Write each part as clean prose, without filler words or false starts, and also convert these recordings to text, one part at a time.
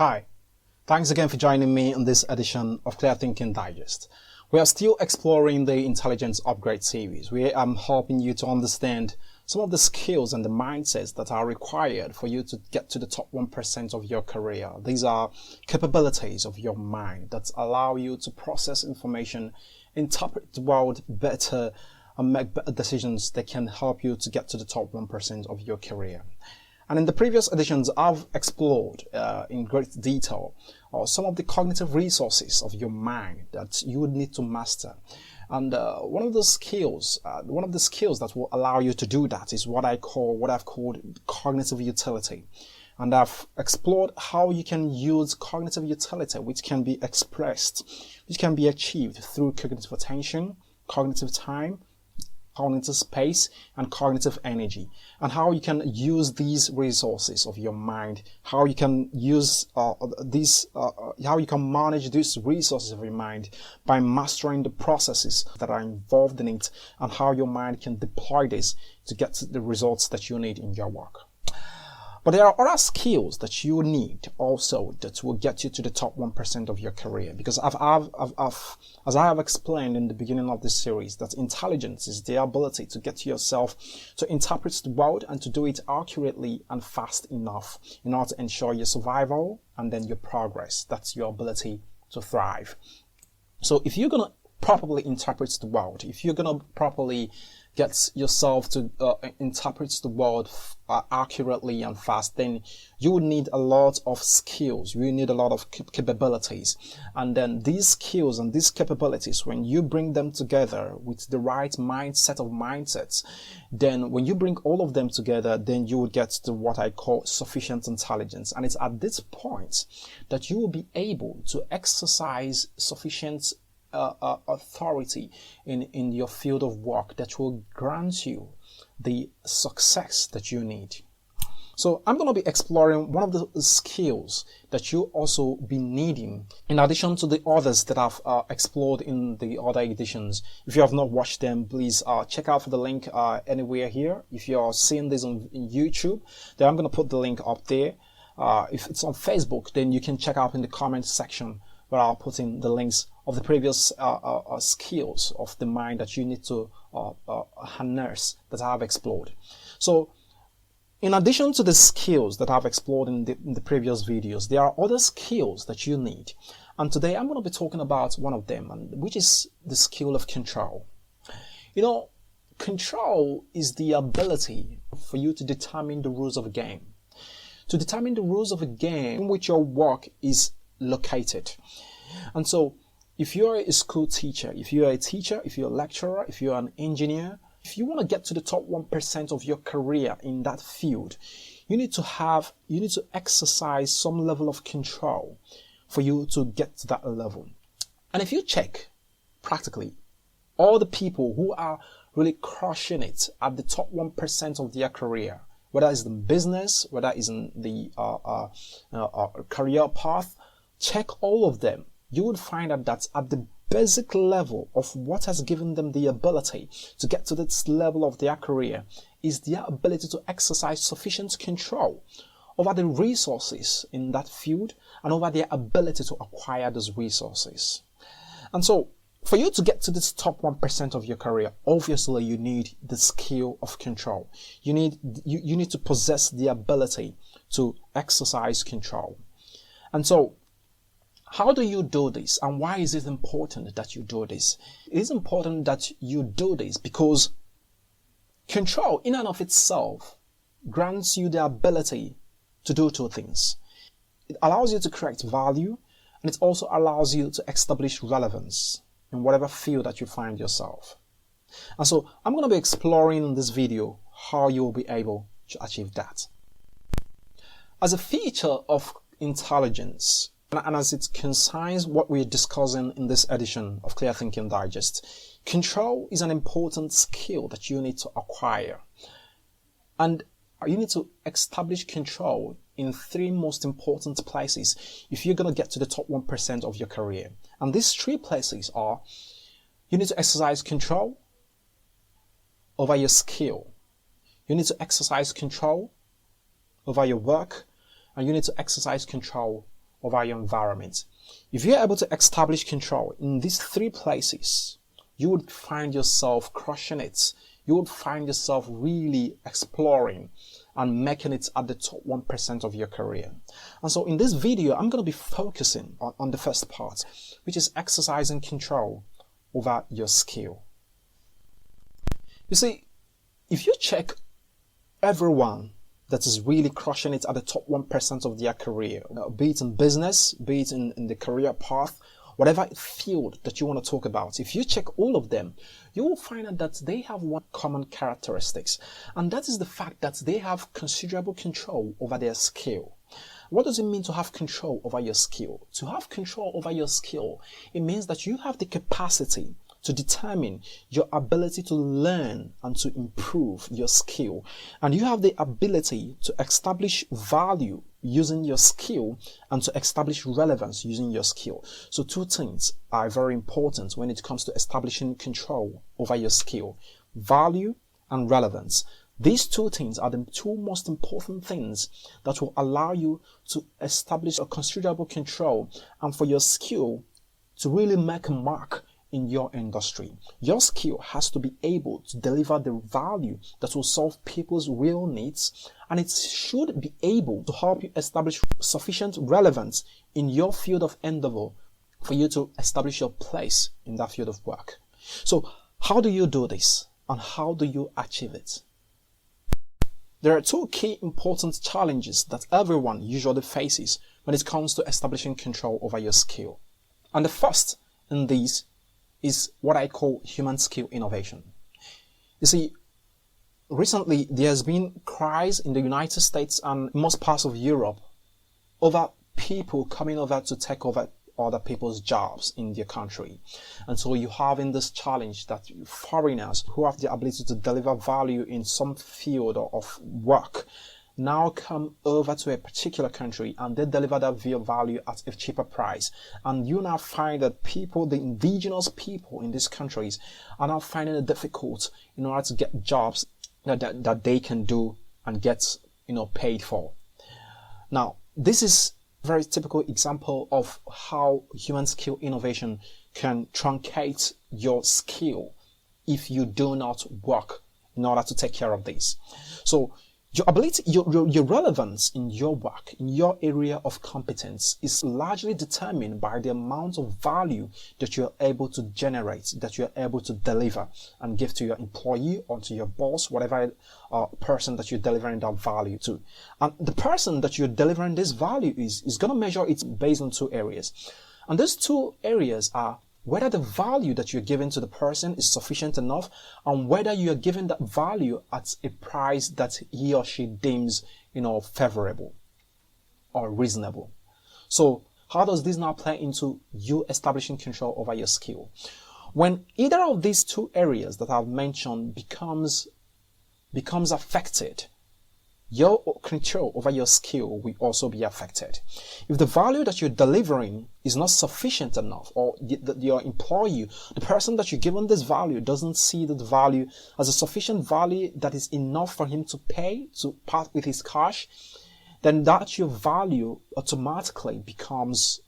Hi, thanks again for joining me in this edition of Clear Thinking Digest. We are still exploring the Intelligence Upgrade series, where I'm helping you to understand some of the skills and the mindsets that are required for you to get to the top 1% of your career. These are capabilities of your mind that allow you to process information, interpret the world better, and make better decisions that can help you to get to the top 1% of your career. And in the previous editions, I've explored in great detail some of the cognitive resources of your mind that you would need to master. And one of the skills that will allow you to do that is what I've called cognitive utility. And I've explored how you can use cognitive utility, which can be expressed, which can be achieved through cognitive attention, cognitive time, cognitive space, and cognitive energy, and how you can use these resources of your mind, how you can use how you can manage these resources of your mind by mastering the processes that are involved in it, and how your mind can deploy this to get to the results that you need in your work. But there are other skills that you need also that will get you to the top 1% of your career. Because as I have explained in the beginning of this series, that intelligence is the ability to get yourself to interpret the world and to do it accurately and fast enough in order to ensure your survival and then your progress. That's your ability to thrive. So if you're going to properly interpret the world, if you're going to properly get yourself to interpret the world accurately and fast, then you would need a lot of skills. You need a lot of capabilities. And then these skills and these capabilities, when you bring them together with the right mindset of mindsets, then when you bring all of them together, then you would get to what I call sufficient intelligence. And it's at this point that you will be able to exercise sufficient authority in your field of work that will grant you the success that you need. So I'm going to be exploring one of the skills that you also be needing in addition to the others that I've explored in the other editions. If you have not watched them, please check out for the link anywhere here. If you're seeing this on YouTube, then I'm going to put the link up there. If it's on Facebook, then you can check out in the comment section where I'll put in the links of the previous skills of the mind that you need to harness that I've explored. So in addition to the skills that I've explored in the previous videos, there are other skills that you need. And today I'm going to be talking about one of them, which is the skill of control. You know, control is the ability for you to determine the rules of a game. To determine the rules of a game in which your work is located. And so if you're a school teacher, if you're a teacher, if you're a lecturer, if you're an engineer, if you want to get to the top 1% of your career in that field, you need to exercise some level of control for you to get to that level. And if you check practically all the people who are really crushing it at the top 1% of their career, whether it's in business, whether it's in the career path, check all of them. You would find out that at the basic level of what has given them the ability to get to this level of their career is their ability to exercise sufficient control over the resources in that field and over their ability to acquire those resources. And so for you to get to this top 1% of your career, obviously you need the skill of control. You need to possess the ability to exercise control. And so how do you do this, and why is it important that you do this? It is important that you do this because control in and of itself grants you the ability to do two things. It allows you to create value, and it also allows you to establish relevance in whatever field that you find yourself. And so I'm going to be exploring in this video how you will be able to achieve that. As a feature of intelligence, and as it concerns what we're discussing in this edition of Clear Thinking Digest, control is an important skill that you need to acquire. And you need to establish control in three most important places if you're going to get to the top 1% of your career. And these three places are, you need to exercise control over your skill. You need to exercise control over your work, and you need to exercise control over your environment. If you're able to establish control in these three places, you would find yourself crushing it. You would find yourself really exploring and making it at the top 1% of your career. And so in this video, I'm going to be focusing on the first part, which is exercising control over your skill. You see, if you check everyone that is really crushing it at the top 1% of their career, be it in business, be it in the career path, whatever field that you want to talk about, if you check all of them, you will find out that they have one common characteristics, and that is the fact that they have considerable control over their skill. What does it mean to have control over your skill? To have control over your skill, it means that you have the capacity to determine your ability to learn and to improve your skill. And you have the ability to establish value using your skill and to establish relevance using your skill. So two things are very important when it comes to establishing control over your skill: value and relevance. These two things are the two most important things that will allow you to establish a considerable control and for your skill to really make a mark in your industry. Your skill has to be able to deliver the value that will solve people's real needs, and it should be able to help you establish sufficient relevance in your field of endeavor for you to establish your place in that field of work. So how do you do this, and how do you achieve it? There are two key important challenges that everyone usually faces when it comes to establishing control over your skill. And the first in these is what I call human skill innovation. You see, recently there's been cries in the United States and most parts of Europe over people coming over to take over other people's jobs in their country. And so you have in this challenge that foreigners who have the ability to deliver value in some field of work now come over to a particular country and they deliver that value at a cheaper price. And you now find that people, the indigenous people in these countries, are now finding it difficult in order to get jobs that they can do and get, paid for. Now, this is a very typical example of how human skill innovation can truncate your skill if you do not work in order to take care of this. So your ability, your relevance in your work, in your area of competence is largely determined by the amount of value that you're able to generate, that you're able to deliver and give to your employee or to your boss, whatever person that you're delivering that value to. And the person that you're delivering this value is going to measure it based on two areas. And those two areas are whether the value that you're giving to the person is sufficient enough, and whether you're giving that value at a price that he or she deems, favorable or reasonable. So how does this now play into you establishing control over your skill? When either of these two areas that I've mentioned becomes affected, your control over your skill will also be affected. If the value that you're delivering is not sufficient enough, or your employee, the person that you're giving this value, doesn't see that value as a sufficient value that is enough for him to pay, to part with his cash, then that your value automatically becomes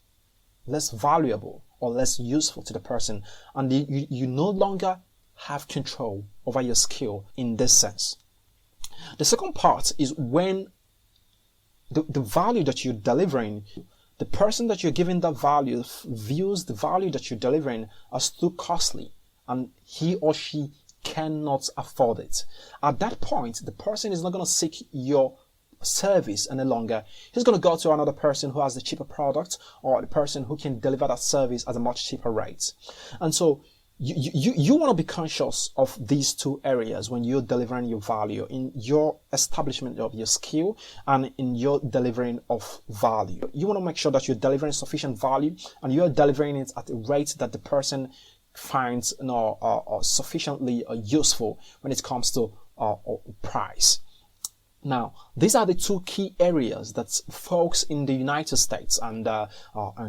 less valuable or less useful to the person, and you no longer have control over your skill in this sense. The second part is when the value that you're delivering, the person that you're giving that value views the value that you're delivering as too costly and he or she cannot afford it. At that point, the person is not going to seek your service any longer. He's going to go to another person who has the cheaper product, or the person who can deliver that service at a much cheaper rate. And so you want to be conscious of these two areas when you're delivering your value, in your establishment of your skill and in your delivering of value. You want to make sure that you're delivering sufficient value and you're delivering it at a rate that the person finds sufficiently useful when it comes to price. Now, these are the two key areas that folks in the United States and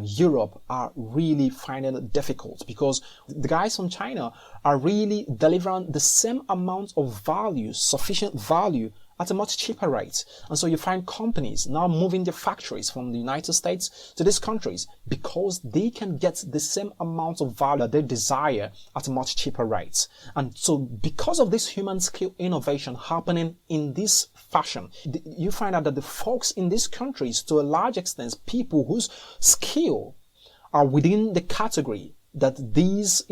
Europe are really finding it difficult, because the guys from China are really delivering the same amount of value, sufficient value, at a much cheaper rate. And so you find companies now moving their factories from the United States to these countries because they can get the same amount of value that they desire at a much cheaper rate. And so because of this human skill innovation happening in this fashion, you find out that the folks in these countries, to a large extent, people whose skill are within the category that this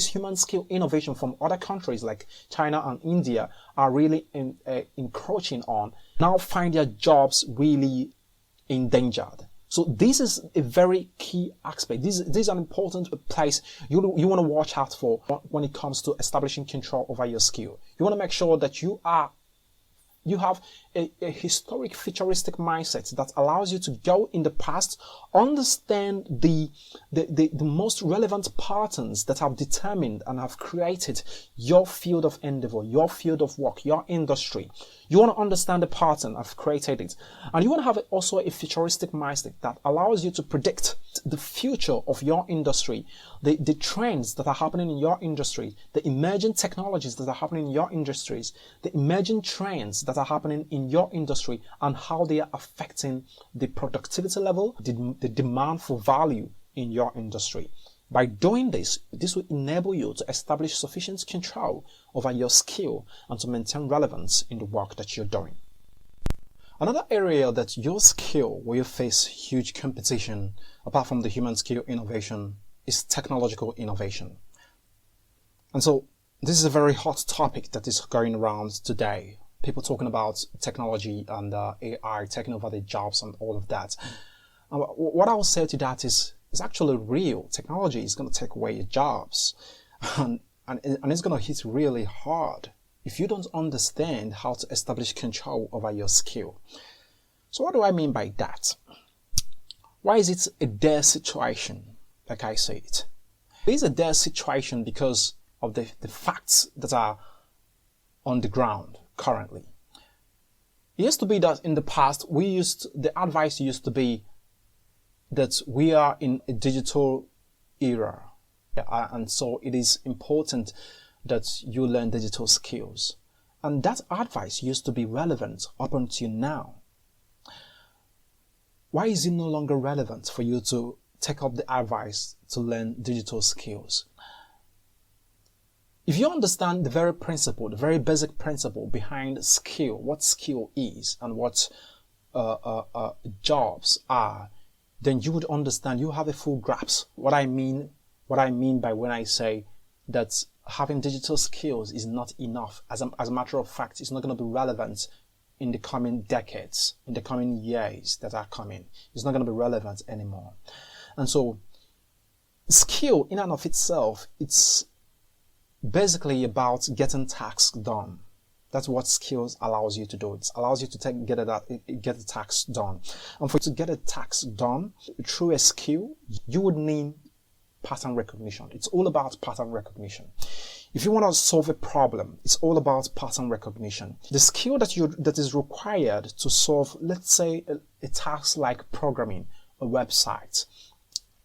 human skill innovation from other countries like China and India are really encroaching on, now find their jobs really endangered. So this is a very key aspect. This is an important place you want to watch out for when it comes to establishing control over your skill. You want to make sure that you have a historic futuristic mindset that allows you to go in the past, understand the most relevant patterns that have determined and have created your field of endeavor, your field of work, your industry. You want to understand the pattern, have created it. And you want to have also a futuristic mindset that allows you to predict the future of your industry, the trends that are happening in your industry, the emerging technologies that are happening in your industries, the emerging trends that are happening in your industry, and how they are affecting the productivity level, the demand for value in your industry. By doing this will enable you to establish sufficient control over your skill and to maintain relevance in the work that you're doing. Another area that your skill will face huge competition, apart from the human skill innovation, is technological innovation. And so this is a very hot topic that is going around today. People talking about technology and AI taking over their jobs and all of that. And what I will say to that is actually real. Technology is going to take away your jobs, and it's going to hit really hard if you don't understand how to establish control over your skill. So what do I mean by that? Why is it a dire situation, like I say it? It is a dire situation because of the facts that are on the ground currently. It used to be that in the past, the advice used to be that we are in a digital era. And so it is important that you learn digital skills. And that advice used to be relevant up until now. Why is it no longer relevant for you to take up the advice to learn digital skills? If you understand the very basic principle behind skill, what skill is and what jobs are, then you would understand, you have a full grasp what I mean by when I say that having digital skills is not enough. As a matter of fact, it's not going to be relevant in the coming decades, in the coming years that are coming. It's not going to be relevant anymore. And so skill in and of itself, it's basically about getting tasks done. That's what skills allows you to do. It allows you to get a task done. And for you to get a task done through a skill, you would need pattern recognition. It's all about pattern recognition. If you want to solve a problem, it's all about pattern recognition. The skill that is required to solve, let's say, a task like programming a website,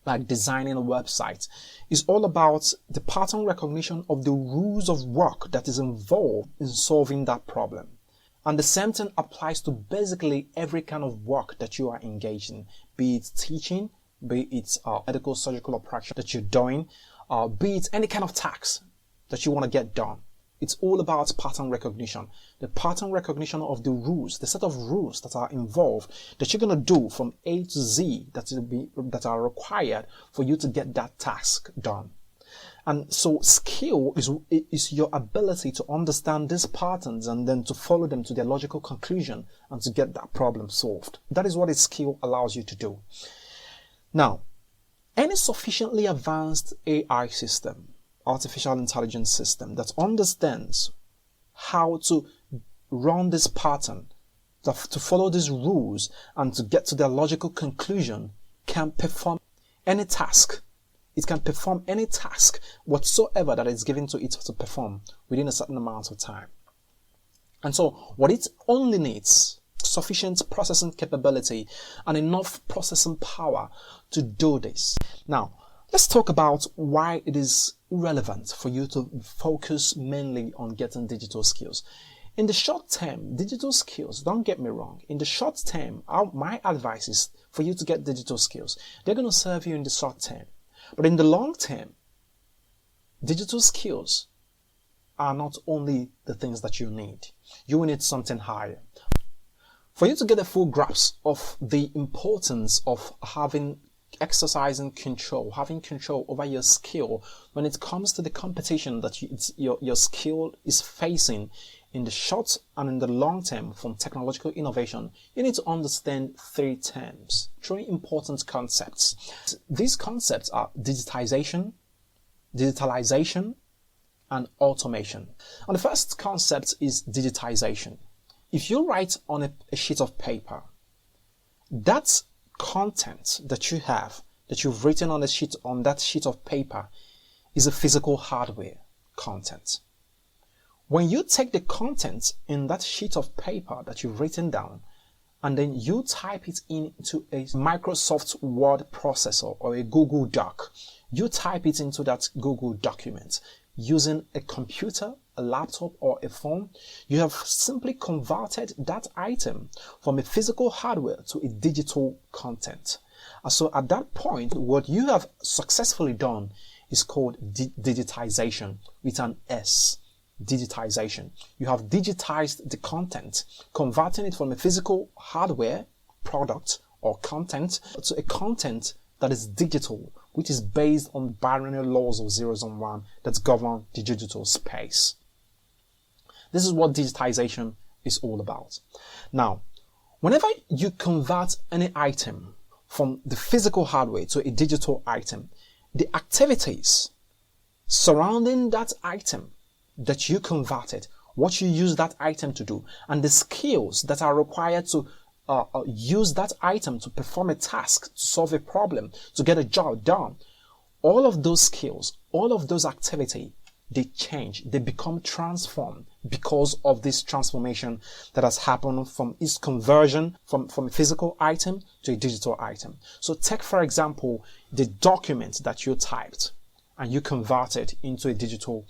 like designing a website, is all about the pattern recognition of the rules of work that is involved in solving that problem. And the same thing applies to basically every kind of work that you are engaged in, be it teaching, be it medical surgical operation that you're doing, be it any kind of task that you want to get done. It's all about pattern recognition. The pattern recognition of the rules, the set of rules that are involved that you're going to do from A to Z that are required for you to get that task done. And so skill is your ability to understand these patterns and then to follow them to their logical conclusion and to get that problem solved. That is what a skill allows you to do. Now, any sufficiently advanced AI system, artificial intelligence system, that understands how to run this pattern, to follow these rules and to get to their logical conclusion, can perform any task. It can perform any task whatsoever that is given to it to perform within a certain amount of time. And so what it only needs, sufficient processing capability and enough processing power to do this. Now, let's talk about why it is relevant for you to focus mainly on getting digital skills. In the short term, digital skills, don't get me wrong, in the short term, my advice is for you to get digital skills. They're going to serve you in the short term. But in the long term, digital skills are not only the things that you need. You will need something higher. For you to get a full grasp of the importance of exercising control, having control over your skill when it comes to the competition that your skill is facing in the short and in the long term from technological innovation, you need to understand three important concepts. These concepts are digitalization, and automation. And the first concept is digitization. If you write on a sheet of paper, that content that you've written on that sheet of paper is a physical hardware content. When you take the content in that sheet of paper that you've written down and then you type it into a Microsoft Word processor or a Google Doc, you type it into that Google document using a computer, a laptop, or a phone, you have simply converted that item from a physical hardware to a digital content. And so at that point, what you have successfully done is called digitization with an S. Digitization. You have digitized the content, converting it from a physical hardware product or content to a content that is digital, which is based on binary laws of zeros and one that govern the digital space. This is what digitization is all about. Now, whenever you convert any item from the physical hardware to a digital item, the activities surrounding that item that you converted, what you use that item to do, and the skills that are required to use that item to perform a task, to solve a problem, to get a job done, all of those skills, all of those activity, they change, they become transformed because of this transformation that has happened from its conversion from a physical item to a digital item. So take, for example, the document that you typed and you converted into a digital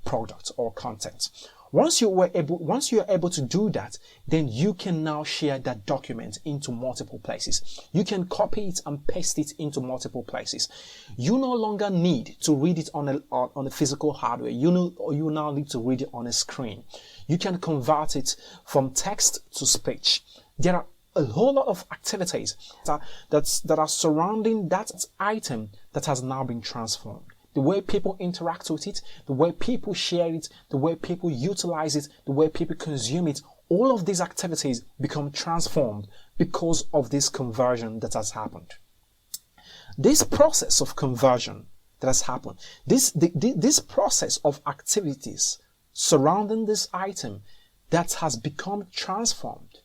product or content. Once you're able to do that, then you can now share that document into multiple places. You can copy it and paste it into multiple places. You no longer need to read it on a physical hardware. You now need to read it on a screen. You can convert it from text to speech. There are a whole lot of activities that are surrounding that item that has now been transformed. The way people interact with it, the way people share it, the way people utilize it, the way people consume it, all of these activities become transformed because of this conversion that has happened. This process of conversion that has happened, this process of activities surrounding this item that has become transformed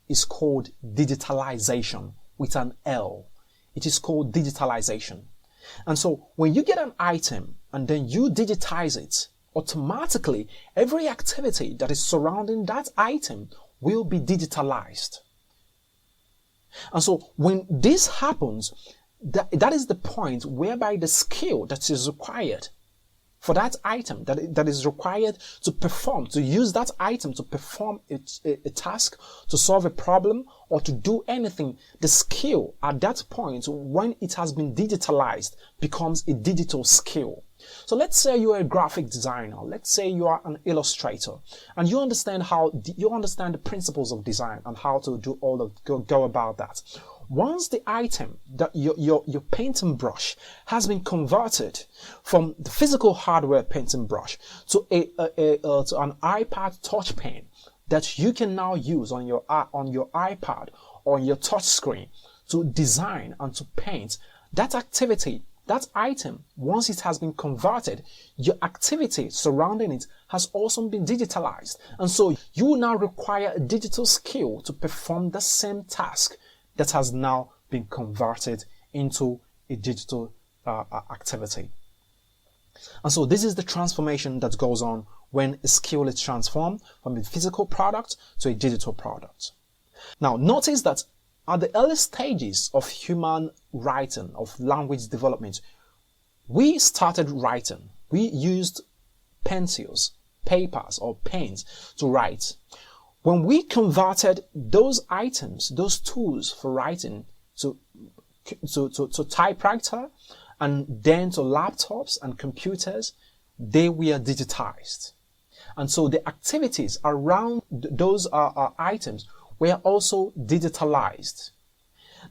is called digitalization with an L. It is called digitalization. And so when you get an item and then you digitize it, automatically every activity that is surrounding that item will be digitalized. And so when this happens, that is the point whereby the skill that is required for that item, that is required to use that item to perform a task, to solve a problem, or to do anything, the skill at that point, when it has been digitalized, becomes a digital skill. So let's say you are a graphic designer, let's say you are an illustrator, and you understand the principles of design and how to do go about that. Once the item, your painting brush has been converted from the physical hardware painting brush to an iPad touch pen that you can now use on your iPad or on your touch screen to design and to paint, that activity, that item, once it has been converted, your activity surrounding it has also been digitalized. And so you now require a digital skill to perform the same task that has now been converted into a digital activity. And so this is the transformation that goes on when a skill is transformed from a physical product to a digital product. Now, notice that at the early stages of human writing, of language development, we started writing. We used pencils papers or pens to write. When we converted those items, those tools for writing to typewriter and then to laptops and computers, they were digitized. And so the activities around those items were also digitalized.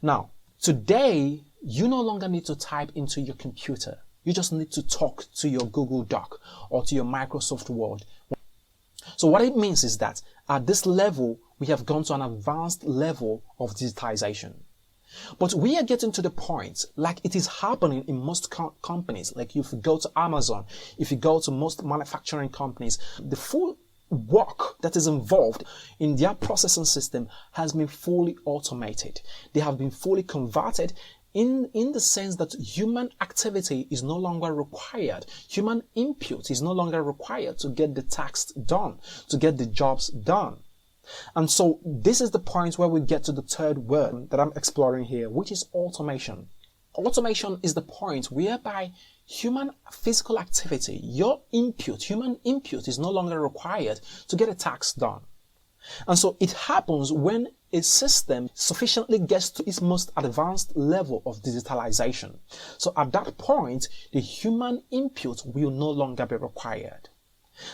Now, today, you no longer need to type into your computer. You just need to talk to your Google Doc or to your Microsoft Word. So what it means is that at this level, we have gone to an advanced level of digitization. But we are getting to the point, like it is happening in most companies, like if you go to Amazon, if you go to most manufacturing companies, the full work that is involved in their processing system has been fully automated. They have been fully converted in the sense that human activity is no longer required. Human input is no longer required to get the tasks done, to get the jobs done. And so this is the point where we get to the third word that I'm exploring here, which is automation. Automation is the point whereby human physical activity, your input, human input is no longer required to get a task done. And so it happens when a system sufficiently gets to its most advanced level of digitalization. So at that point, the human input will no longer be required.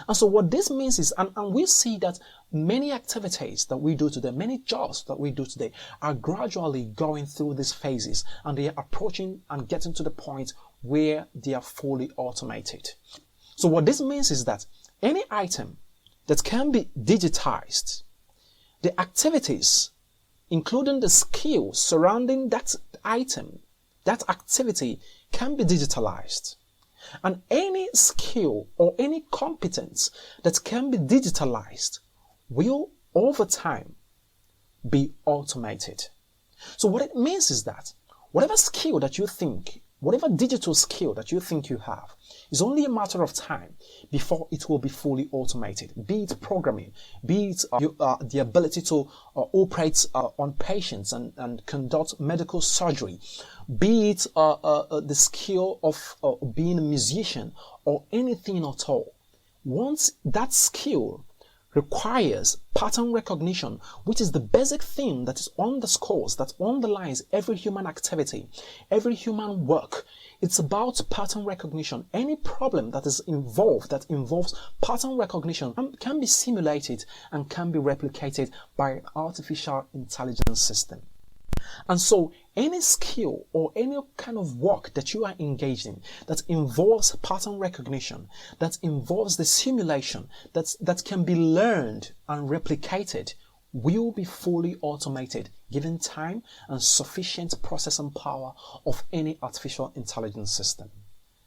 And so what this means is, and we see that many activities that we do today, many jobs that we do today are gradually going through these phases, and they are approaching and getting to the point where they are fully automated. So what this means is that any item that can be digitized, the activities, including the skills surrounding that item, that activity can be digitalized. And any skill or any competence that can be digitalized will, over time, be automated. So what it means is that whatever skill that you think, whatever digital skill that you think you have, is only a matter of time before it will be fully automated. Be it programming, be it the ability to operate on patients and conduct medical surgery, be it the skill of being a musician or anything at all. Once that skill requires pattern recognition, which is the basic thing that underscores, that underlines every human activity, every human work. It's about pattern recognition. Any problem that is involved, that involves pattern recognition, can be simulated and can be replicated by an artificial intelligence system. And so any skill or any kind of work that you are engaged in that involves pattern recognition, that involves the simulation, that can be learned and replicated, will be fully automated given time and sufficient processing power of any artificial intelligence system.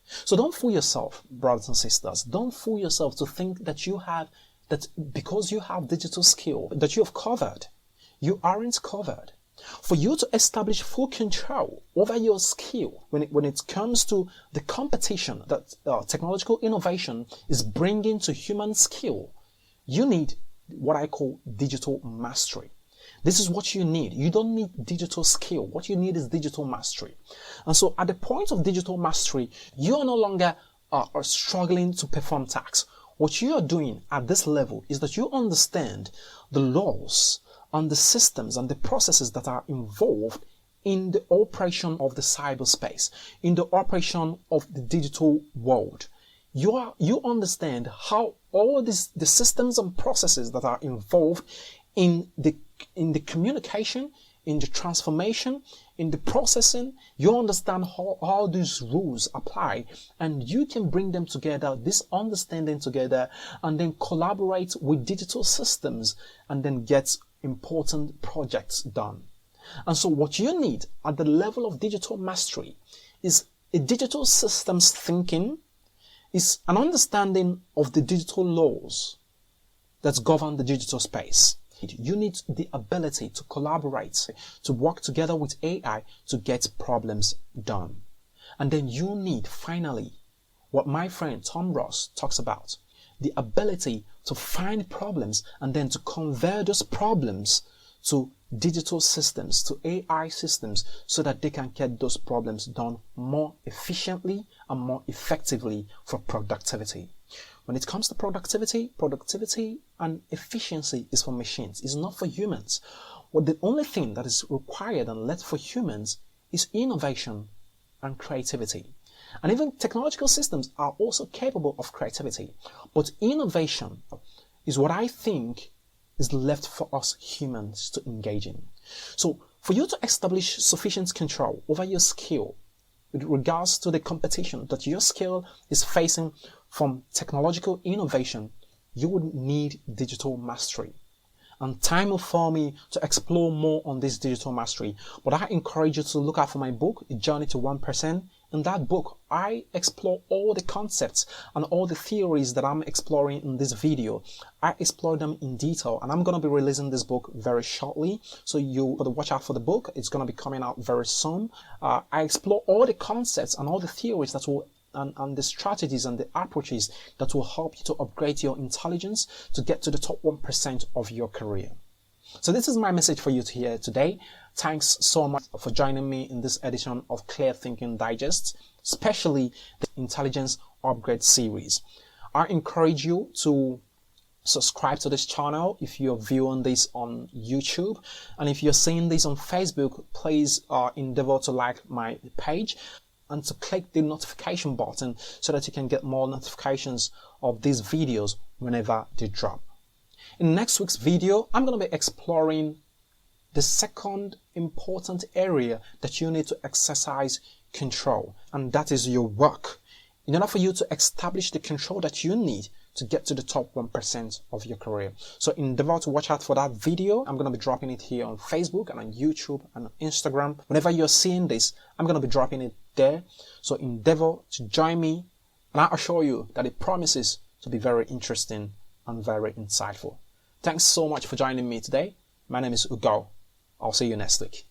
So don't fool yourself, brothers and sisters. Don't fool yourself to think that because you have digital skill that you have covered. You aren't covered. For you to establish full control over your skill when it comes to the competition that technological innovation is bringing to human skill, you need what I call digital mastery. This is what you need. You don't need digital skill. What you need is digital mastery. And so at the point of digital mastery, you are no longer struggling to perform tasks. What you are doing at this level is that you understand the laws and the systems and the processes that are involved in the operation of the cyberspace, in the operation of the digital world. You understand how all the systems and processes that are involved in the communication, in the transformation, in the processing. You understand how these rules apply, and you can bring them together, this understanding together, and then collaborate with digital systems and then get important projects done. And so what you need at the level of digital mastery is a digital systems thinking, is an understanding of the digital laws that govern the digital space. You need the ability to collaborate, to work together with AI to get problems done. And then you need, finally, what my friend Tom Ross talks about, the ability to find problems and then to convert those problems to digital systems, to AI systems, so that they can get those problems done more efficiently and more effectively for productivity. When it comes to productivity and efficiency is for machines, it's not for humans. Well, the only thing that is required and left for humans is innovation and creativity. And even technological systems are also capable of creativity. But innovation is what I think is left for us humans to engage in. So for you to establish sufficient control over your skill with regards to the competition that your skill is facing from technological innovation, you would need digital mastery. And time will fail me to explore more on this digital mastery. But I encourage you to look out for my book, A Journey to 1%. In that book, I explore all the concepts and all the theories that I'm exploring in this video. I explore them in detail, and I'm going to be releasing this book very shortly. So you got to watch out for the book. It's going to be coming out very soon. I explore all the concepts and all the theories that will and the strategies and the approaches that will help you to upgrade your intelligence to get to the top 1% of your career. So this is my message for you to hear today. Thanks so much for joining me in this edition of Clear Thinking Digest, especially the Intelligence Upgrade series. I encourage you to subscribe to this channel if you're viewing this on YouTube. And if you're seeing this on Facebook, please endeavor to like my page and to click the notification button so that you can get more notifications of these videos whenever they drop. In next week's video, I'm going to be exploring the second important area that you need to exercise control, and that is your work. In order for you to establish the control that you need to get to the top 1% of your career. So endeavor to watch out for that video. I'm going to be dropping it here on Facebook and on YouTube and on Instagram. Whenever you're seeing this, I'm going to be dropping it there. So endeavor to join me, and I assure you that it promises to be very interesting and very insightful. Thanks so much for joining me today. My name is Ugo. I'll see you next week.